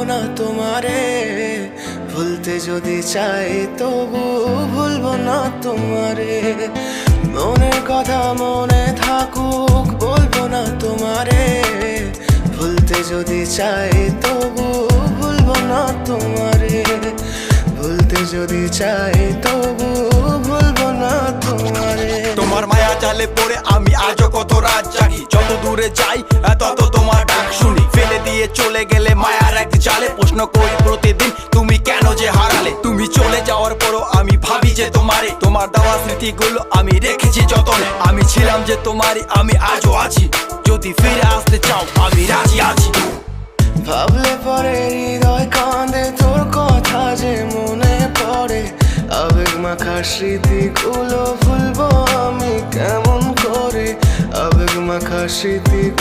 না তোমারে, ভুলতে যদি চাই তবু ভুলবো না তোমারে। মনের কথা মনে থাকুক, বলবো না তোমারে, ভুলতে যদি চাই তবু ভুলবো না তোমারে। ভুলতে যদি চাই তবু ভুলবো না তোমারে। তোমার মায়া জালে পড়ে আমি আজও কত রাত জাগি, যত দূরে যাই তত তোমার ডাক শুনি। ফেলে দিয়ে চলে গেলে মায়ার এক জালে, প্রশ্ন করি প্রতিদিন তুমি কেন যে হারালে। তুমি চলে যাওয়ার পরও আমি ভাবি যে তোমারে, তোমার দেওয়া স্মৃতিগুলো আমি রেখেছি যতনে। আমি ছিলাম যে তোমারই, আমি আজও আছি, যদি ফিরে আসতে চাও আমি রাজি আছি। ভাবলে পরে হৃদয় কাঁদে, তোর কথা যে মনে পড়ে। আবেগ মাখা স্মৃতিগুলো ভুলবো আমি কেমন করে, আবেগ মাখা স্মৃতিগুলো